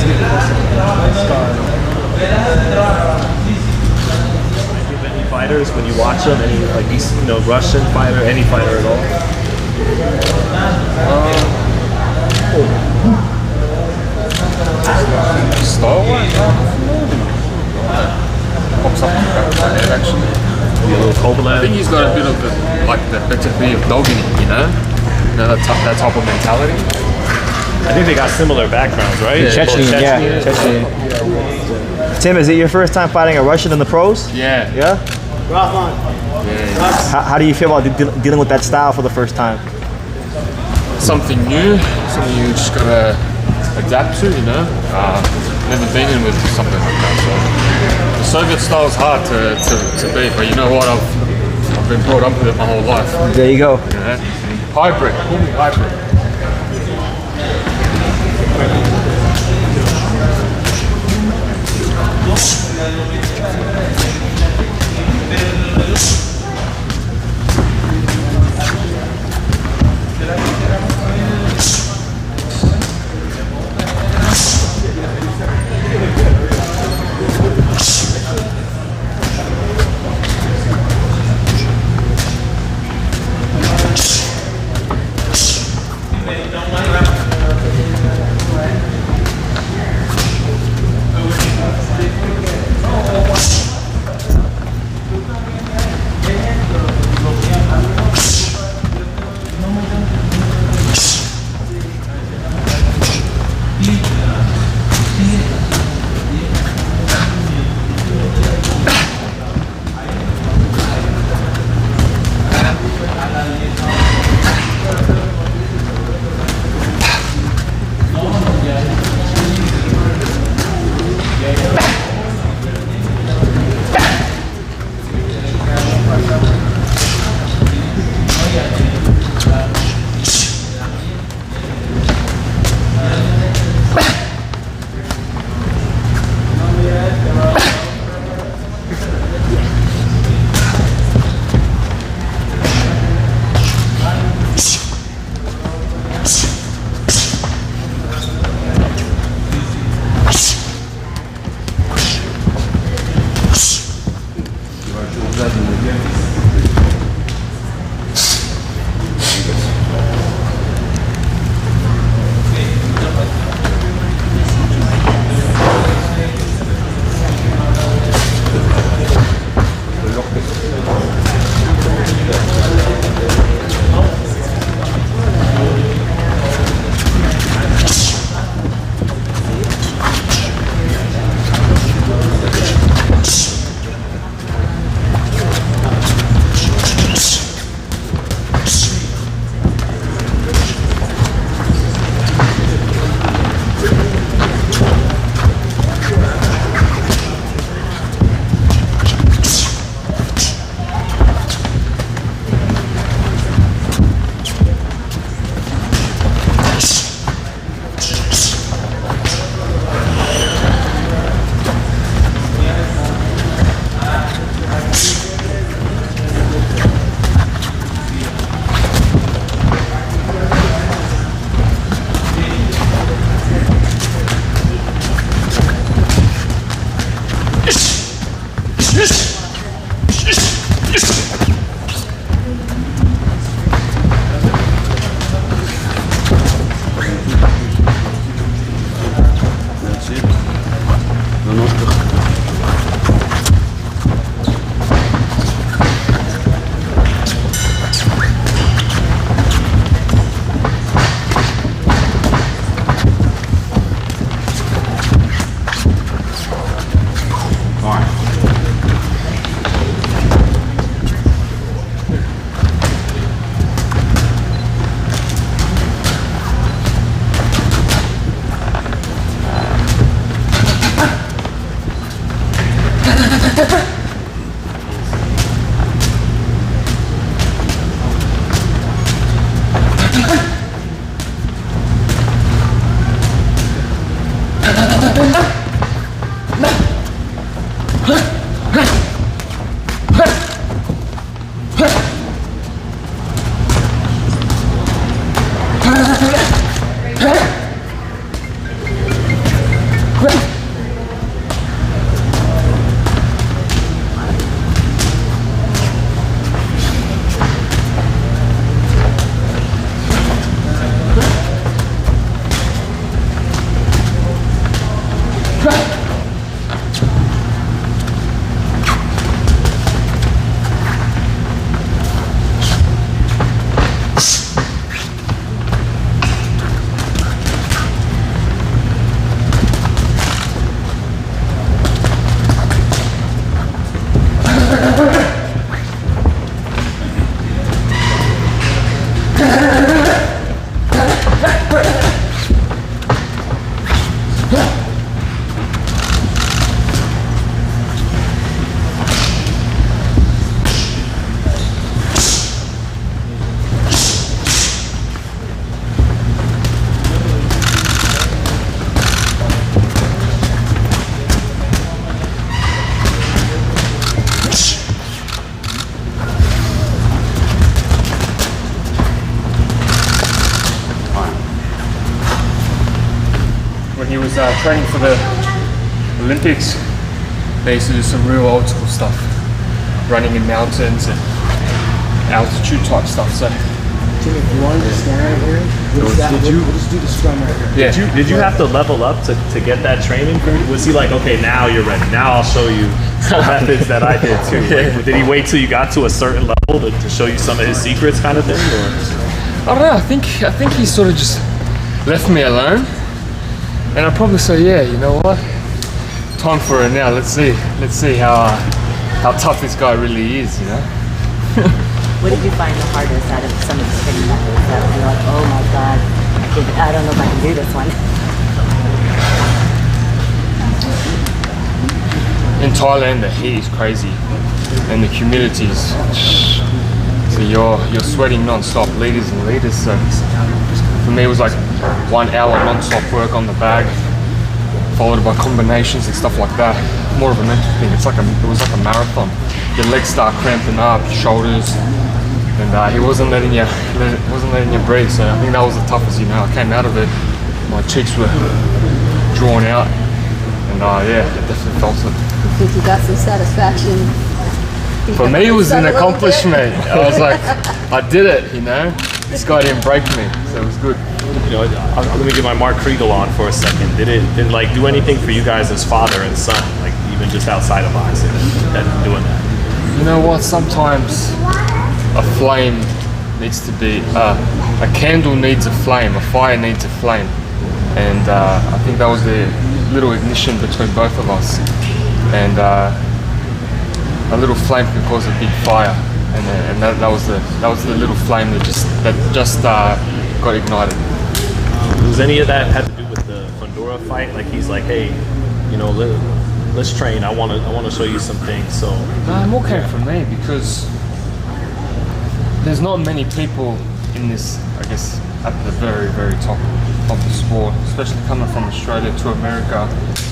Any fighters when you watch them, any like these, you know, Russian fighter, any fighter at all? Star one? Pops up in the back of my head actually. I think he's got a bit of the better breed of dog in him, you know? You know, that type of mentality. I think they got similar backgrounds, right? Yeah. Chechen. Tim, is it your first time fighting a Russian in the pros? Yeah. Yeah? How do you feel about dealing with that style for the first time? Something new you just gotta adapt to, you know? Never been in with something like that, so. The Soviet style is hard to beat, but you know what? I've been brought up with it my whole life. There you go. You know? Hybrid, call me hybrid. When he was training for the Olympics, they used to do some real old school stuff, running in mountains and altitude type stuff. So, Tim, if you wanted to stand right here, we'll just do the scrum right here. yeah. Did you have to level up to get that training? Was he like, okay, now you're ready. Now I'll show you the methods that I did too. Like, did he wait till you got to a certain level to show you some of his secrets, kind of thing? Or? I don't know. I think he sort of just left me alone, and I'd probably say, yeah, you know what? Time for it now. Let's see how tough this guy really is. You know. What did you find the hardest out of some of the training methods that you're like, oh my god, I don't know if I can do this one? In Thailand, the heat is crazy, and the humidity's so you're sweating non-stop, liters and liters. So for me, it was like 1 hour non-stop work on the bag, followed by combinations and stuff like that. More of a mental thing. It was like a marathon. Your legs start cramping up, your shoulders, and he wasn't letting you breathe. So I think that was the toughest. You know, I came out of it, my cheeks were drawn out, and yeah, I definitely felt it. I think you got some satisfaction. For me, it was an accomplishment. I was like, I did it, you know? This guy didn't break me, so it was good. You know, let me get my Mark Kriegel on for a second. Did it like do anything for you guys as father and son, like even just outside of boxing and doing that? You know what? Sometimes a flame needs to be, a candle needs a flame, a fire needs a flame. And I think that was the little ignition between both of us. And a little flame can cause a big fire. And that was the little flame that just got ignited. Was any of that had to do with the Fundora fight? Like he's like, hey, you know, let's train. I want to show you some things. So no, more came from me because there's not many people in this, I guess, at the very, very top of the sport, especially coming from Australia to America,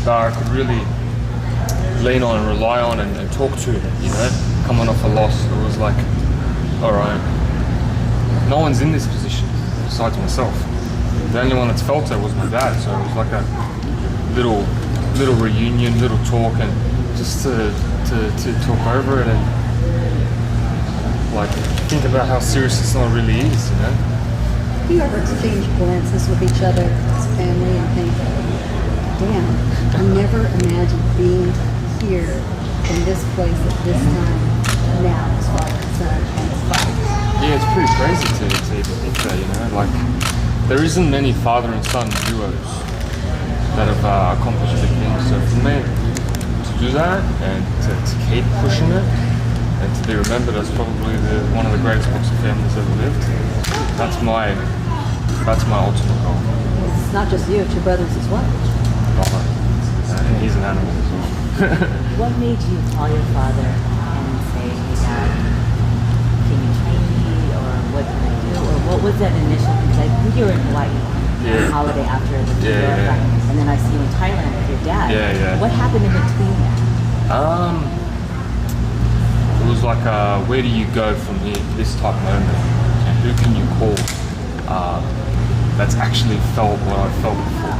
that I could really lean on and rely on and talk to, you know, coming off a loss. It was like, all right, no one's in this position besides myself. The only one that's felt it was my dad, so it was like a little reunion, little talk, and just to talk over it and like think about how serious this not really is, you know. Do you ever exchange glances with each other as family and think, damn, I never imagined being here in this place at this time now as father and son and as father? Yeah, it's pretty crazy to even think that, you know, like there isn't many father and son duos that have accomplished big things. So for me to do that and to keep pushing it and to be remembered as probably one of the greatest boxing families ever lived, that's my ultimate goal. It's not just you, it's your brothers as well. He's an animal as well. What made you call your father and say, hey dad, can you train me, or what can I do, or what was that initial, because I think you were in Hawaii on holiday after the Fundora fight, and then I see you in Thailand with your dad. Yeah. What happened in between that? It was like, where do you go from here, this type moment, and who can you call that's actually felt what I felt before,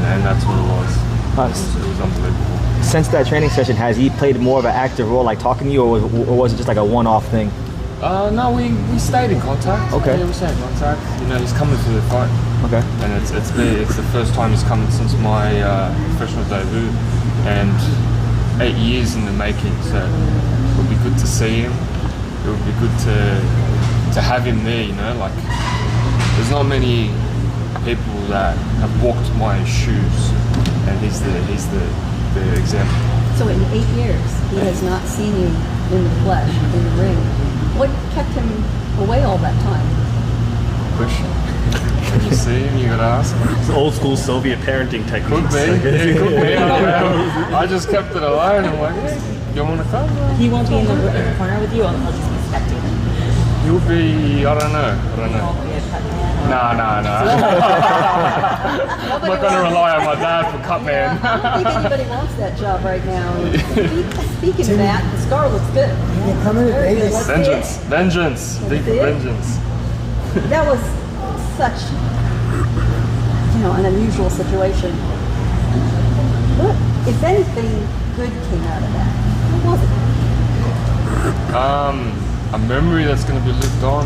and that's what it was. It was unbelievable. Since that training session, has he played more of an active role, like talking to you, or was it just like a one-off thing? No, we stayed in contact. Okay. Yeah, we stayed in contact. You know, he's coming for the fight. Okay. And it's the first time he's come since my professional debut, and 8 years in the making. So it would be good to see him. It would be good to have him there. You know, like there's not many people that have walked my shoes, and he's the example. So in 8 years, he has not seen you in the flesh, in the ring. What kept him away all that time? Question. When you see him, you gotta ask him. It's old school Soviet parenting techniques. Could be. Yeah, could be. I don't know. I just kept it alone. I'm like, hey, you want to come? He won't be in the corner with you, or he'll just be spectating. He'll be. I don't know. He won't be a cutman. No. I'm not gonna rely on my dad for cutman. I don't think anybody wants that job right now. Speaking of that, the scar looks good. You're coming to Very good. Vegas. Let's see it. Vengeance. Big See it? vengeance. That was such, an unusual situation. What, if anything, good came out of that? What was it? A memory that's gonna be lived on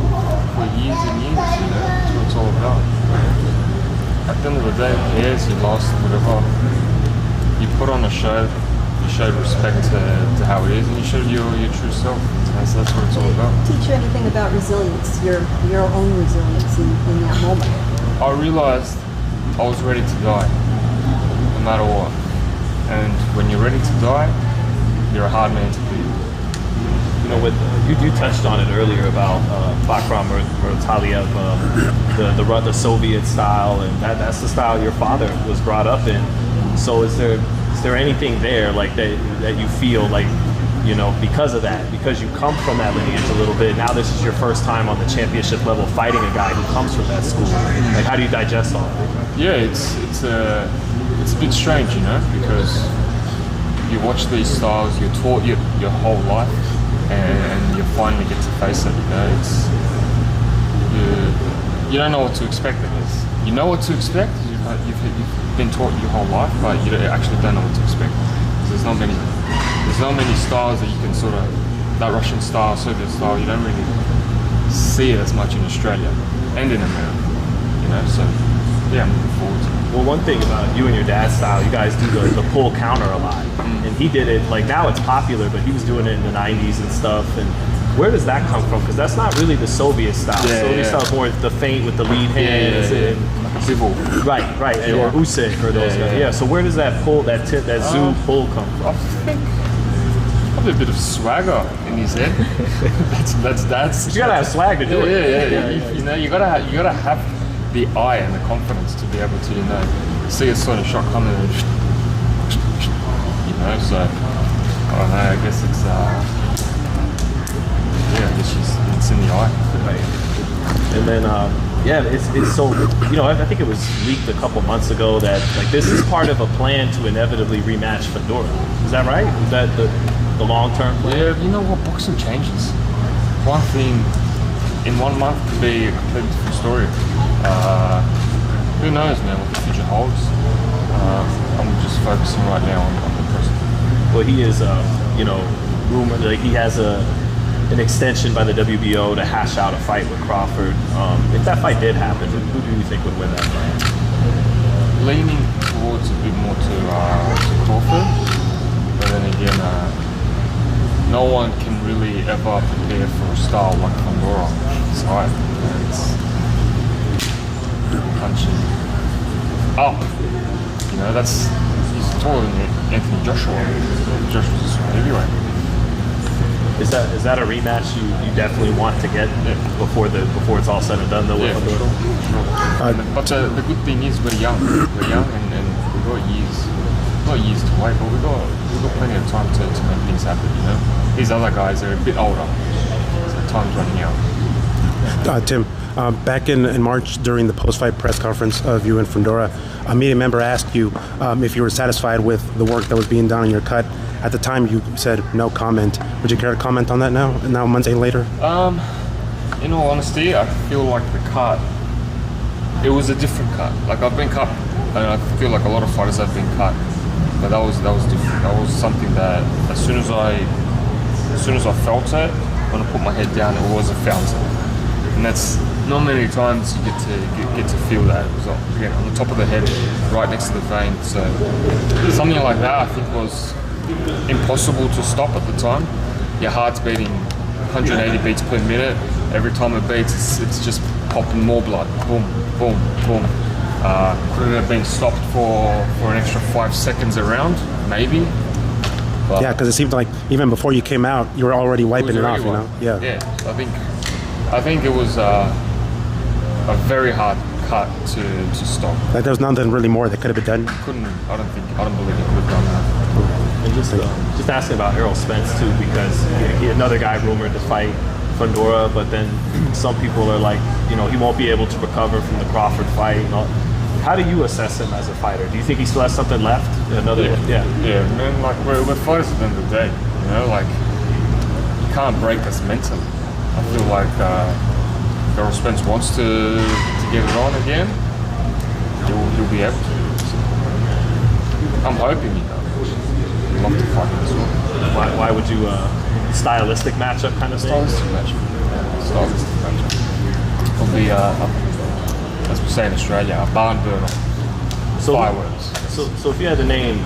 for years and years. You know, that's what it's all about. At the end of the day, who cares? You lost, whatever. You put on a show. You showed respect to how it is, and you showed your true self. That's what it's all about. Teach you anything about resilience, your own resilience in that moment? I realized I was ready to die, no matter what. And when you're ready to die, you're a hard man to beat. You know, with you touched on it earlier about Bakhram Murtazaliev, the Soviet style, and that's the style your father was brought up in. So is there anything there like that you feel like, you know, because of that, because you come from that lineage a little bit, now this is your first time on the championship level fighting a guy who comes from that school. Like, how do you digest all of it? Yeah, it's a bit strange, you know, because you watch these styles, you're taught your whole life, and you finally get to face it. You know, you don't know what to expect. You know what to expect. You've been taught your whole life, but you actually don't know what to expect. There's not many styles that you can sort of, that Russian style, Soviet style, you don't really see it as much in Australia and in America. You know, so yeah, I'm looking forward to it. Well, one thing about you and your dad's style, you guys do the pull counter a lot. And he did it, like now it's popular, but he was doing it in the 90s and stuff. And where does that come from? Because that's not really the Soviet style. Soviet style is more the feint with the lead hands and Civil. right, or Usyk or those guys. Yeah. So where does that pull, that Tszyu pull come from? I think probably a bit of swagger in his head. that's But you gotta have swag to do it. Yeah. You know, you gotta have the eye and the confidence to be able to, you know, see a sort of shot coming and you know. So I don't know. I guess it's it's in the eye. And then, it's so, you know, I think it was leaked a couple months ago that like this is part of a plan to inevitably rematch Fundora. Is that right? Is that the long-term plan? Yeah, you know what? Boxing changes. One thing in 1 month could be a completely different story. Who knows, man, what the future holds. I'm just focusing right now on the present. Well, he is, you know, rumored, like he has an extension by the WBO to hash out a fight with Crawford. If that fight did happen, who do you think would win that fight? Leaning towards a bit more to Crawford, but then again, no one can really ever prepare for a style like Fundora. It's hard. It's punching up. You know, he's taller than Anthony Joshua. Joshua's a super heavyweight. Is that a rematch you definitely want to get before it's all said and done though with Fundora? Sure. But the good thing is we're young. We're young and we've got years. Not years to wait, but we've got plenty of time to make things happen, you know. These other guys are a bit older, so time's running out. Tim, back in March during the post-fight press conference of you and Fundora, a media member asked you if you were satisfied with the work that was being done on your cut. At the time, you said no comment. Would you care to comment on that now months later? In all honesty, I feel like the cut, it was a different cut. Like I've been cut, and I feel like a lot of fighters have been cut. but that was different. That was something that as soon as I felt it, when I put my head down, it was a fountain, and that's not many times you get to feel that. It was again on the top of the head, right next to the vein. So something like that, I think, was impossible to stop at the time. Your heart's beating 180 beats per minute. Every time it beats, it's just popping more blood. Boom, boom, boom. Could it have been stopped for an extra 5 seconds around? Maybe. But Yeah, because it seemed like even before you came out, you were already wiping it off, you know? Yeah. Yeah. I think it was a very hard cut to stop. Like there was nothing really more that could have been done. I don't believe he could have done that. And just asking about Errol Spence too, because another guy rumored to fight Fundora, but then some people are like, he won't be able to recover from the Crawford fight. And all. How do you assess him as a fighter? Do you think he still has something left? Yeah, man. Like we're fighters at the end of the day. Like you can't break us mentally. I feel like Errol Spence wants to get it on again. He'll be able to. I'm hoping he does. I'd love to fight him as well. Why would you stylistic matchup kind of thing? Stylistic matchup. It'll be as we say in Australia, a barn burner. Fireworks. So if you had to name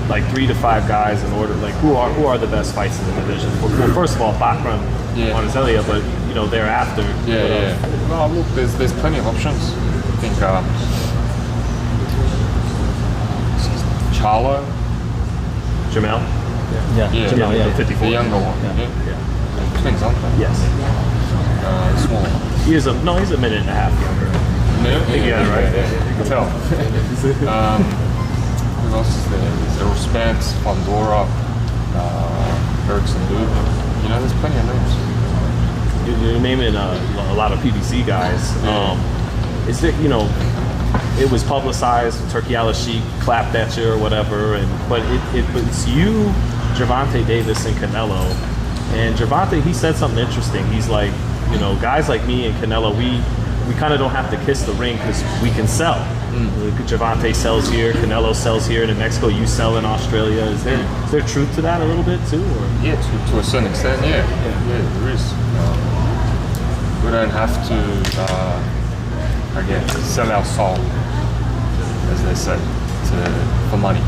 like 3 to 5 guys in order, like who are the best fights in the division? Well, first of all, Bakhram Murtazaliev, but thereafter. Yeah. Well, look, there's plenty of options. I think Charlo. Jamel? Yeah, the 54. The younger one. Yeah. Twins, aren't they? Yes. Small. He's a minute and a half younger. Yeah, right. You can tell. Who else is there? There's Errol Spence, Fundora, Erickson Lubin. There's plenty of names. You're naming a lot of PBC guys. Is there, it was publicized, Turkey Al-Sheikh clapped at you or whatever, but it's you, Gervonta Davis, and Canelo. And Gervonta, he said something interesting. He's like, guys like me and Canelo, we kind of don't have to kiss the ring because we can sell. Gervonta sells here, Canelo sells here, and in Mexico you sell in Australia. Is there truth to that a little bit too? Or? Yeah, to a certain extent, yeah, there is. We don't have to, sell our soul, as they say, for money.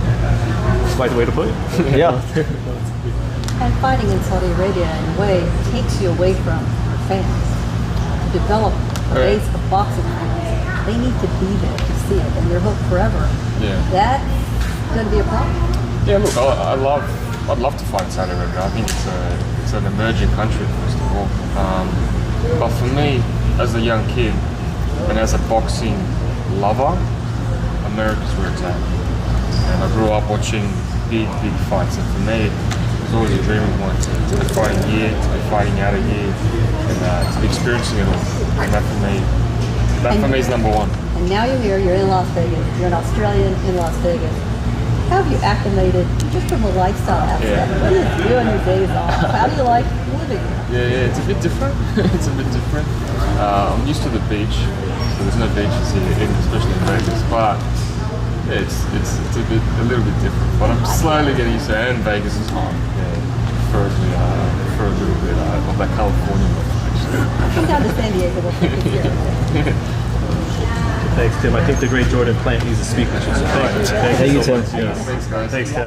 Quite the way to put it. Yeah. And fighting in Saudi Arabia, in a way, takes you away from your fans. To develop a base of boxing fans, they need to be there to see it, and they're hooked forever. Yeah. That's going to be a problem. Yeah, look, I'd love to fight Saudi Arabia. I think it's an emerging country, first of all. But for me, as a young kid, and as a boxing lover, America's where it's at. And I grew up watching big fights, and for me, it was always a dream of mine to be fighting here, to be fighting out of here, and to be experiencing it all. And that for me is number one. And now you're in Las Vegas. You're an Australian in Las Vegas. How have you acclimated just from a lifestyle aspect? What do you do on your days off? How do you like living? Yeah, it's a bit different. I'm used to the beach, so there's no beaches here, especially in Vegas. But yeah, it's a little bit different. But I'm slowly getting used to it, and Vegas is home. Yeah, for a little bit of that California look, actually. Come down to San Diego. We'll take you here. Thanks, Tim. I think the great Jordan Plant needs to speak with you. So thank you. Thank you, Tim. So much. Thanks, guys. Thanks, Tim.